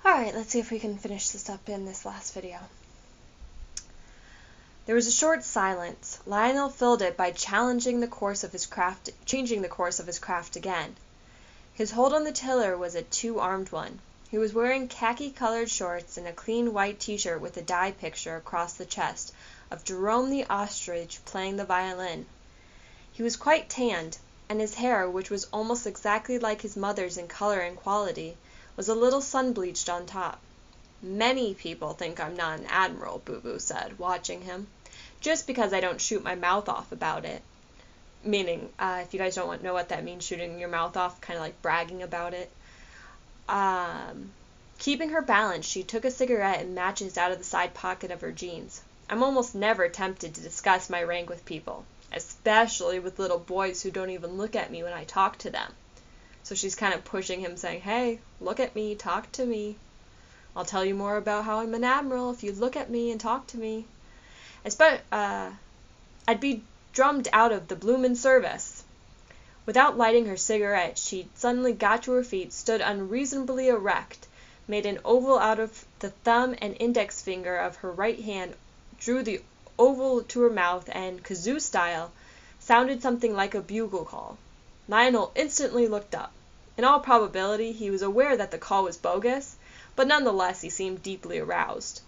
Alright, let's see if we can finish this up in this last video. There was a short silence. Lionel filled it by changing the course of his craft again. His hold on the tiller was a two-armed one. He was wearing khaki-colored shorts and a clean white t-shirt with a die picture across the chest of Jerome the ostrich playing the violin. He was quite tanned, and his hair, which was almost exactly like his mother's in color and quality, was a little sun-bleached on top. "Many people think I'm not an admiral," Boo Boo said, watching him, "just because I don't shoot my mouth off about it." Meaning, if you guys don't know what that means, shooting your mouth off, kind of like bragging about it. Keeping her balance, she took a cigarette and matches out of the side pocket of her jeans. "I'm almost never tempted to discuss my rank with people, especially with little boys who don't even look at me when I talk to them." So she's kind of pushing him, saying, "Hey, look at me, talk to me. I'll tell you more about how I'm an admiral if you look at me and talk to me. I'd be drummed out of the bloomin' service." Without lighting her cigarette, she suddenly got to her feet, stood unreasonably erect, made an oval out of the thumb and index finger of her right hand, drew the oval to her mouth, and, kazoo style, sounded something like a bugle call. Lionel instantly looked up. In all probability, he was aware that the call was bogus, but nonetheless he seemed deeply aroused.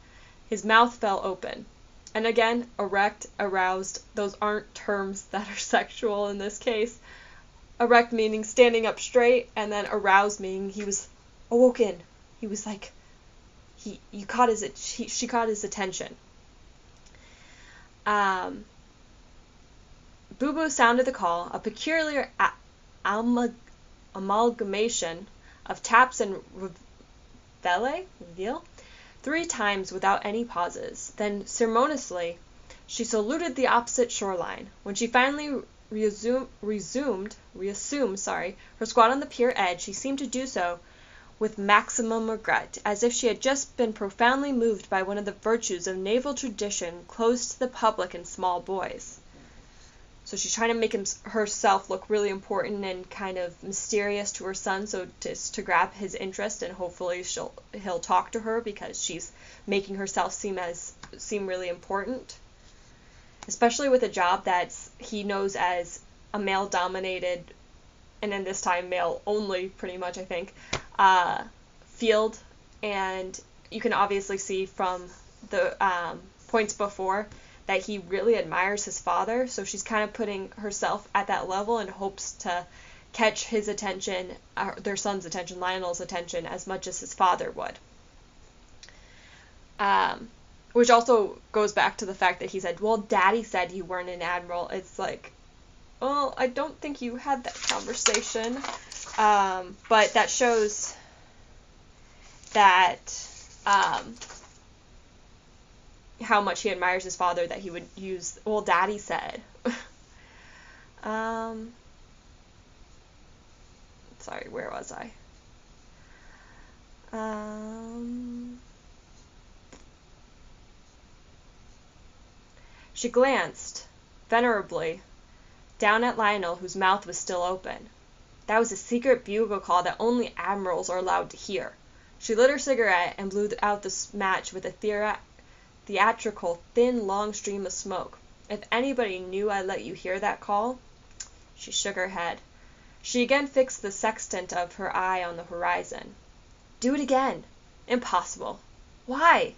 His mouth fell open. And again, erect, aroused, those aren't terms that are sexual in this case. Erect meaning standing up straight, and then aroused meaning he was awoken. He was like, she caught his attention. Boo Boo sounded the call, a peculiar amalgamation of taps and reveille, 3 times without any pauses. Then, ceremoniously, she saluted the opposite shoreline. When she finally reassumed her squat on the pier edge, she seemed to do so with maximum regret, as if she had just been profoundly moved by one of the virtues of naval tradition closed to the public and small boys. So she's trying to make herself look really important and kind of mysterious to her son, so to grab his interest, and hopefully he'll talk to her because she's making herself seem really important, especially with a job that he knows as a male-dominated, and in this time male-only, pretty much, I think, field. And you can obviously see from the points before that he really admires his father, so she's kind of putting herself at that level in hopes to catch his attention, their son's attention, Lionel's attention, as much as his father would. Which also goes back to the fact that he said, "Well, Daddy said you weren't an admiral." It's like, well, I don't think you had that conversation. But that shows that how much he admires his father, that he would use, "Well, Daddy said." Sorry, where was I? She glanced, venerably, down at Lionel, whose mouth was still open. That was a secret bugle call that only admirals are allowed to hear. She lit her cigarette and blew out the match with a theatrical, thin, long stream of smoke. "If anybody knew I let you hear that call..." She shook her head. She again fixed the sextant of her eye on the horizon. "Do it again." "Impossible." "Why?"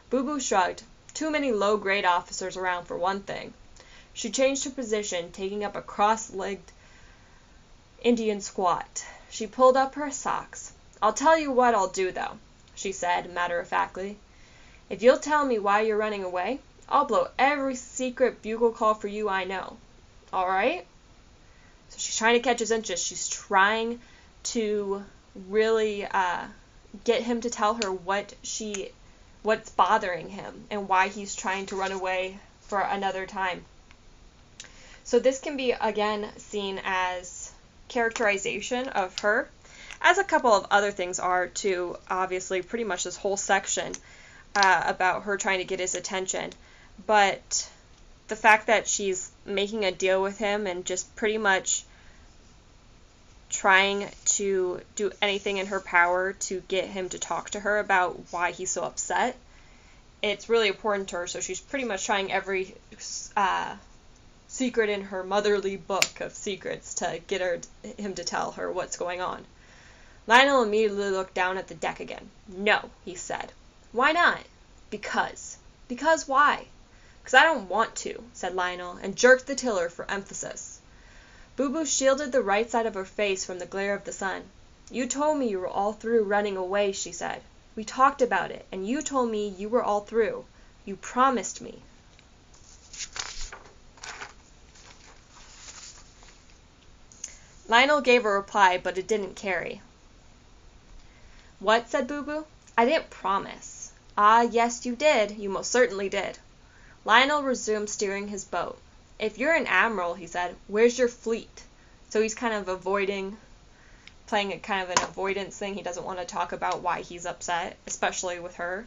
Boo Boo shrugged. "Too many low-grade officers around, for one thing." She changed her position, taking up a cross-legged Indian squat. She pulled up her socks. "I'll tell you what I'll do, though," she said, matter-of-factly. "If you'll tell me why you're running away, I'll blow every secret bugle call for you I know. All right?" So she's trying to catch his interest. She's trying to really get him to tell her what's bothering him and why he's trying to run away for another time. So this can be, again, seen as characterization of her, as a couple of other things are too. Obviously, pretty much this whole section about her trying to get his attention. But the fact that she's making a deal with him and just pretty much trying to do anything in her power to get him to talk to her about why he's so upset. It's really important to her, so she's pretty much trying every secret in her motherly book of secrets to get him to tell her what's going on. Lionel immediately looked down at the deck again. "No," he said. "Why not?" "Because." "Because why?" "'Cause I don't want to," said Lionel, and jerked the tiller for emphasis. Boo Boo shielded the right side of her face from the glare of the sun. "You told me you were all through running away," she said. "We talked about it, and you told me you were all through. You promised me." Lionel gave a reply, but it didn't carry. "What?" said Boo Boo. "I didn't promise." "Ah, yes, you did. You most certainly did." Lionel resumed steering his boat. "If you're an admiral," he said, "where's your fleet?" So he's kind of playing a kind of an avoidance thing. He doesn't want to talk about why he's upset, especially with her.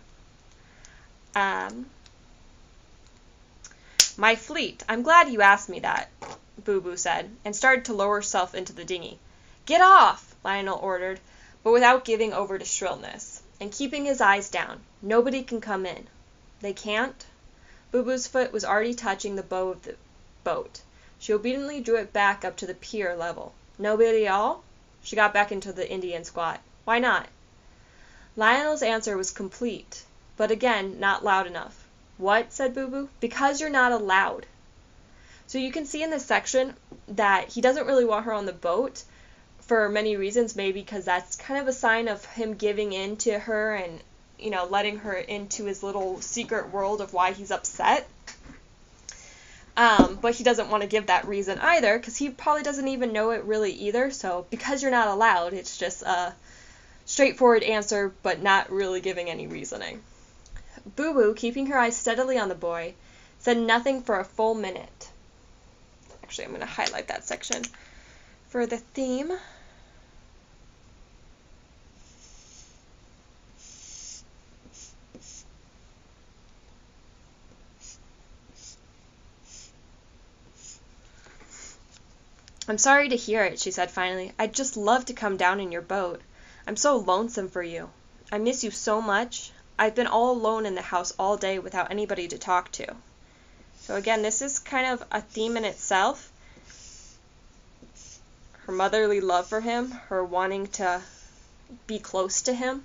"My fleet. I'm glad you asked me that," Boo Boo said, and started to lower herself into the dinghy. "Get off!" Lionel ordered, but without giving over to shrillness, and keeping his eyes down. "Nobody can come in." "They can't?" Boo Boo's foot was already touching the bow of the boat. She obediently drew it back up to the pier level. "Nobody at all?" She got back into the Indian squat. "Why not?" Lionel's answer was complete, but again not loud enough. "What?" said Boo Boo. "Because you're not allowed." So you can see in this section that he doesn't really want her on the boat for many reasons, maybe because that's kind of a sign of him giving in to her and, letting her into his little secret world of why he's upset. But he doesn't want to give that reason either, because he probably doesn't even know it really either. So because you're not allowed, it's just a straightforward answer, but not really giving any reasoning. Boo Boo, keeping her eyes steadily on the boy, said nothing for a full minute. Actually, I'm going to highlight that section for the theme. "I'm sorry to hear it," she said finally. "I'd just love to come down in your boat. I'm so lonesome for you. I miss you so much. I've been all alone in the house all day without anybody to talk to." So again, this is kind of a theme in itself. Her motherly love for him, her wanting to be close to him.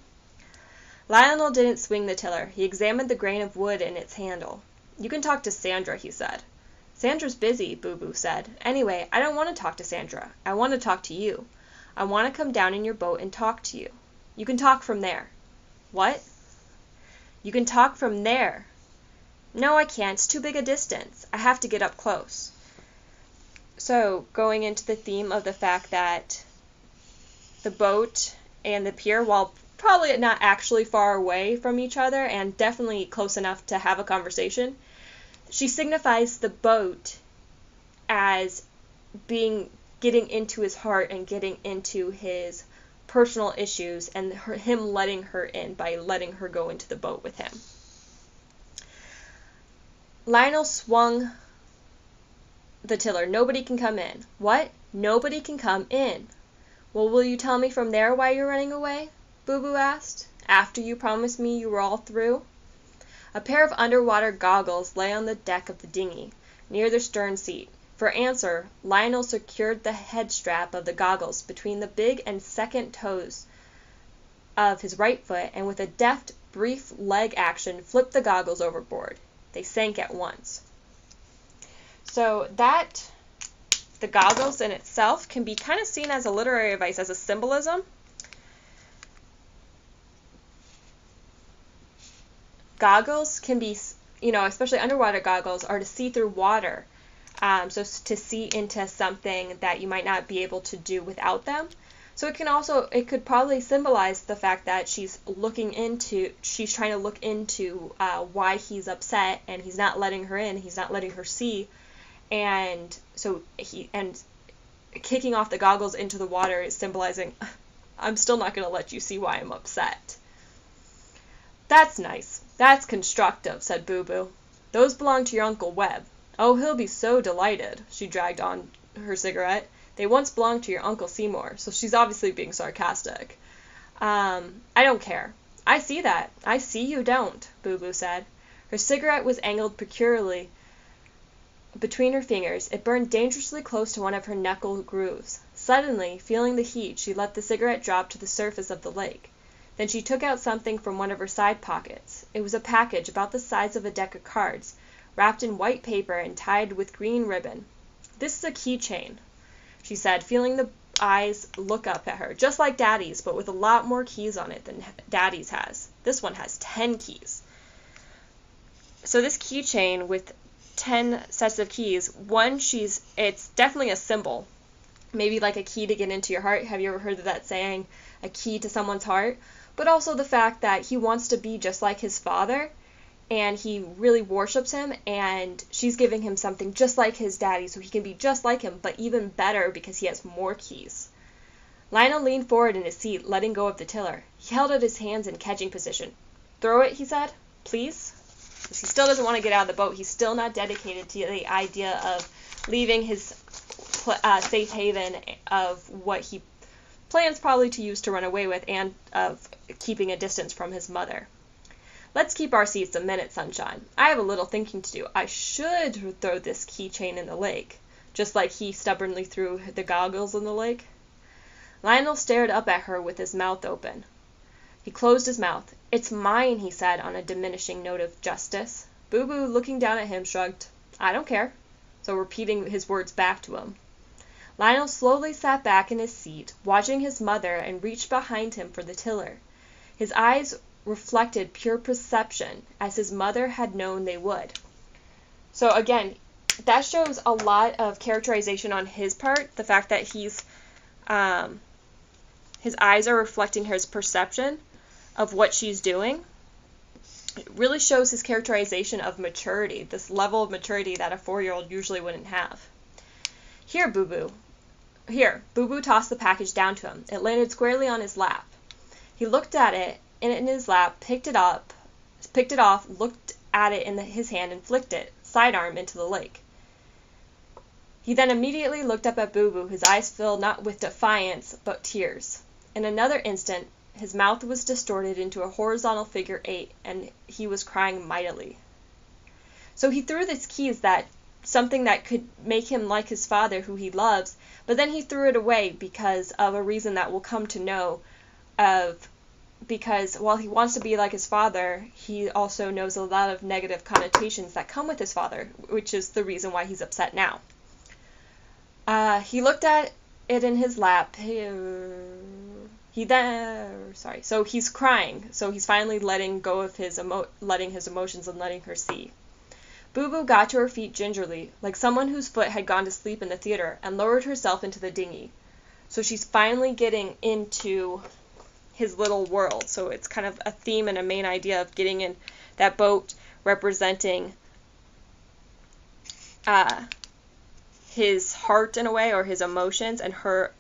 Lionel didn't swing the tiller. He examined the grain of wood in its handle. "You can talk to Sandra," he said. "Sandra's busy," Boo Boo said. "Anyway, I don't want to talk to Sandra. I want to talk to you. I want to come down in your boat and talk to you. You can talk from there." "What?" "You can talk from there." "No, I can't. It's too big a distance. I have to get up close." So, going into the theme of the fact that the boat and the pier, while probably not actually far away from each other and definitely close enough to have a conversation, she signifies the boat as getting into his heart and getting into his personal issues, and him letting her in by letting her go into the boat with him. Lionel swung the tiller. "Nobody can come in." "What?" "Nobody can come in." "Well, will you tell me from there why you're running away?" Boo Boo asked. "After you promised me you were all through?" A pair of underwater goggles lay on the deck of the dinghy, near the stern seat. For answer, Lionel secured the head strap of the goggles between the big and second toes of his right foot, and with a deft, brief leg action, flipped the goggles overboard. They sank at once. So the goggles in itself can be kind of seen as a literary device, as a symbolism. Goggles can be, especially underwater goggles, are to see through water. So to see into something that you might not be able to do without them. So it could probably symbolize the fact that she's trying to look into why he's upset, and he's not letting her in, he's not letting her see, and so kicking off the goggles into the water is symbolizing, I'm still not going to let you see why I'm upset. "That's nice. That's constructive," said Boo Boo. "Those belong to your Uncle Webb. Oh, he'll be so delighted." She dragged on her cigarette. They once belonged to your Uncle Seymour, so she's obviously being sarcastic. I don't care. I see that. I see you don't, Boo Boo said. Her cigarette was angled peculiarly between her fingers. It burned dangerously close to one of her knuckle grooves. Suddenly, feeling the heat, she let the cigarette drop to the surface of the lake. Then she took out something from one of her side pockets. It was a package about the size of a deck of cards, wrapped in white paper and tied with green ribbon. This is a keychain, she said, feeling the eyes look up at her, just like Daddy's, but with a lot more keys on it than Daddy's has. This one has 10 keys. So this keychain with 10 sets of keys, it's definitely a symbol. Maybe like a key to get into your heart. Have you ever heard of that saying, a key to someone's heart? But also the fact that he wants to be just like his father, and he really worships him, and she's giving him something just like his daddy so he can be just like him, but even better because he has more keys. Lionel leaned forward in his seat, letting go of the tiller. He held out his hands in catching position. Throw it, he said. Please? Because he still doesn't want to get out of the boat. He's still not dedicated to the idea of leaving his safe haven of what he plans probably to use to run away with, and of keeping a distance from his mother. Let's keep our seats a minute, Sunshine. I have a little thinking to do. I should throw this keychain in the lake, just like he stubbornly threw the goggles in the lake. Lionel stared up at her with his mouth open. He closed his mouth. It's mine, he said on a diminishing note of justice. Boo Boo, looking down at him, shrugged. I don't care. So repeating his words back to him. Lionel slowly sat back in his seat, watching his mother, and reached behind him for the tiller. His eyes reflected pure perception, as his mother had known they would. So again, that shows a lot of characterization on his part, the fact that his eyes are reflecting his perception of what she's doing. It really shows his characterization of maturity, this level of maturity that a 4-year-old usually wouldn't have. Here, Boo Boo. Here, Boo Boo tossed the package down to him. It landed squarely on his lap. He looked at it in his lap, picked it off, looked at it in his hand, and flicked it, sidearm, into the lake. He then immediately looked up at Boo Boo, his eyes filled not with defiance, but tears. In another instant, his mouth was distorted into a horizontal figure 8, and he was crying mightily. So he threw these keys, something that could make him like his father, who he loves, but then he threw it away because of a reason that we'll come to know of. Because while he wants to be like his father, he also knows a lot of negative connotations that come with his father, which is the reason why he's upset now. He looked at it in his lap. So he's crying. So he's finally letting go of letting his emotions and letting her see. Boo Boo got to her feet gingerly, like someone whose foot had gone to sleep in the theater, and lowered herself into the dinghy. So she's finally getting into his little world. So it's kind of a theme and a main idea of getting in that boat, representing his heart in a way, or his emotions, and her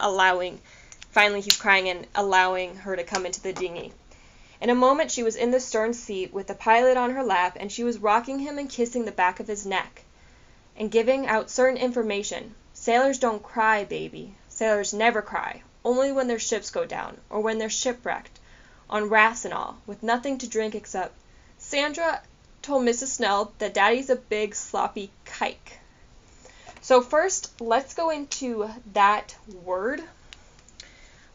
finally he's crying and allowing her to come into the dinghy. In a moment she was in the stern seat with the pilot on her lap, and she was rocking him and kissing the back of his neck and giving out certain information. Sailors don't cry, baby. Sailors never cry. Only when their ships go down, or when they're shipwrecked, on rafts and all, with nothing to drink except, Sandra told Mrs. Snell that Daddy's a big sloppy kike. So first, let's go into that word.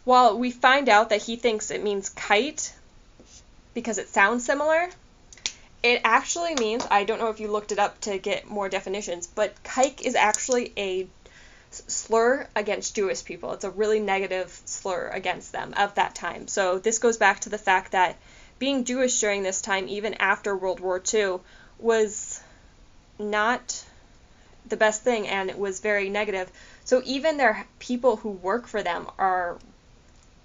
While we find out that he thinks it means kite, because it sounds similar, it actually means, I don't know if you looked it up to get more definitions, but kike is actually a slur against Jewish people. It's a really negative slur against them of that time. So this goes back to the fact that being Jewish during this time, even after World War II, was not the best thing, and it was very negative. So even their people who work for them are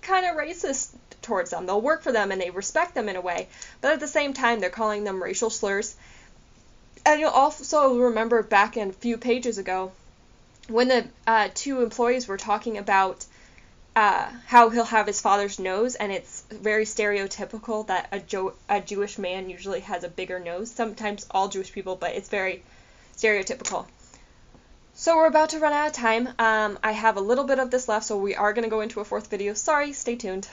kind of racist towards them. They'll work for them and they respect them in a way, but at the same time they're calling them racial slurs. And you'll also remember back in a few pages ago when the two employees were talking about how he'll have his father's nose, and it's very stereotypical that a Jewish man usually has a bigger nose. Sometimes all Jewish people, but it's very stereotypical. So we're about to run out of time. I have a little bit of this left, so we are going to go into a fourth video. Sorry, stay tuned.